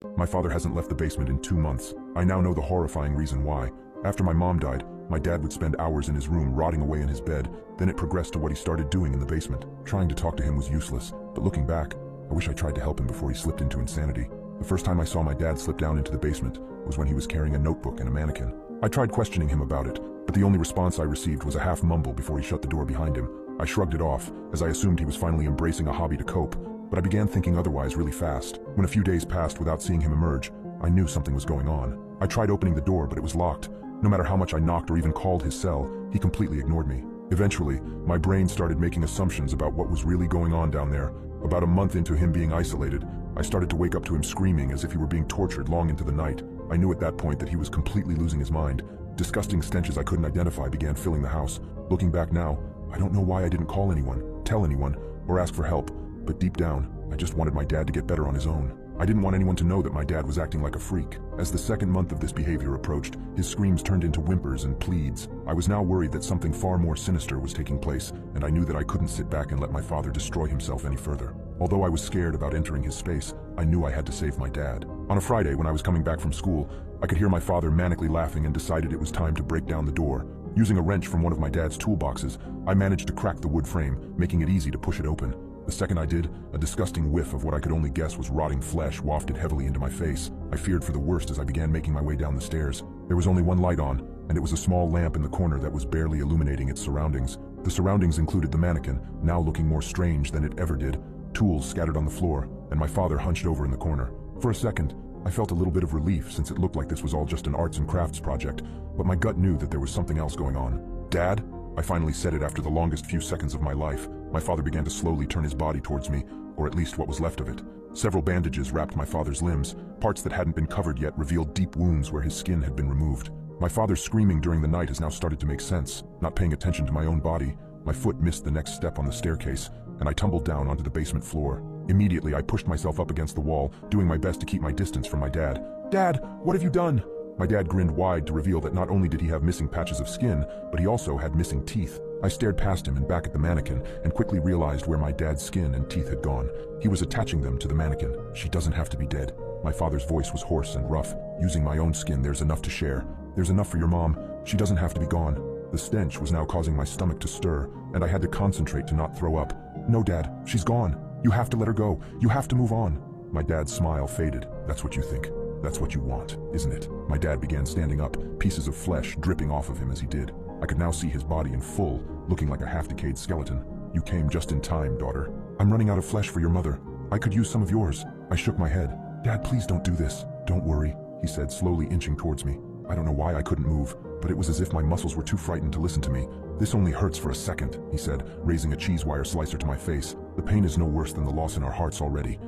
My father hasn't left the basement in 2 months. I now know the horrifying reason why. After my mom died, my dad would spend hours in his room rotting away in his bed. Then it progressed to what he started doing in the basement. Trying to talk to him was useless, but looking back, I wish I tried to help him before he slipped into insanity. The first time I saw my dad slip down into the basement was when he was carrying a notebook and a mannequin. I tried questioning him about it, but the only response I received was a half mumble before he shut the door behind him. I shrugged it off, as I assumed he was finally embracing a hobby to cope, but I began thinking otherwise really fast. When a few days passed without seeing him emerge, I knew something was going on. I tried opening the door, but it was locked. No matter how much I knocked or even called his cell, he completely ignored me. Eventually, my brain started making assumptions about what was really going on down there. About a month into him being isolated, I started to wake up to him screaming as if he were being tortured long into the night. I knew at that point that he was completely losing his mind. Disgusting stenches I couldn't identify began filling the house. Looking back now, I don't know why I didn't call anyone, tell anyone, or ask for help, but deep down, I just wanted my dad to get better on his own. I didn't want anyone to know that my dad was acting like a freak. As the second month of this behavior approached, his screams turned into whimpers and pleads. I was now worried that something far more sinister was taking place, and I knew that I couldn't sit back and let my father destroy himself any further. Although I was scared about entering his space, I knew I had to save my dad. On a Friday, when I was coming back from school, I could hear my father manically laughing and decided it was time to break down the door. Using a wrench from one of my dad's toolboxes, I managed to crack the wood frame, making it easy to push it open. The second I did, a disgusting whiff of what I could only guess was rotting flesh wafted heavily into my face. I feared for the worst as I began making my way down the stairs. There was only one light on, and it was a small lamp in the corner that was barely illuminating its surroundings. The surroundings included the mannequin, now looking more strange than it ever did, tools scattered on the floor, and my father hunched over in the corner. For a second, I felt a little bit of relief since it looked like this was all just an arts and crafts project, but my gut knew that there was something else going on. "Dad?" I finally said it after the longest few seconds of my life. My father began to slowly turn his body towards me, or at least what was left of it. Several bandages wrapped my father's limbs. Parts that hadn't been covered yet revealed deep wounds where his skin had been removed. My father's screaming during the night has now started to make sense. Not paying attention to my own body, my foot missed the next step on the staircase, and I tumbled down onto the basement floor. Immediately, I pushed myself up against the wall, doing my best to keep my distance from my dad. "Dad, what have you done?" My dad grinned wide to reveal that not only did he have missing patches of skin, but he also had missing teeth. I stared past him and back at the mannequin and quickly realized where my dad's skin and teeth had gone. He was attaching them to the mannequin. "She doesn't have to be dead." My father's voice was hoarse and rough. "Using my own skin, there's enough to share. There's enough for your mom. She doesn't have to be gone." The stench was now causing my stomach to stir, and I had to concentrate to not throw up. "No, Dad, she's gone. You have to let her go. You have to move on." My dad's smile faded. "That's what you think. That's what you want, isn't it?" My dad began standing up, pieces of flesh dripping off of him as he did. I could now see his body in full, looking like a half-decayed skeleton. "You came just in time, daughter. I'm running out of flesh for your mother. I could use some of yours." I shook my head. "Dad, please don't do this." "Don't worry," he said, slowly inching towards me. I don't know why I couldn't move, but it was as if my muscles were too frightened to listen to me. "This only hurts for a second," he said, raising a cheese wire slicer to my face. "The pain is no worse than the loss in our hearts already."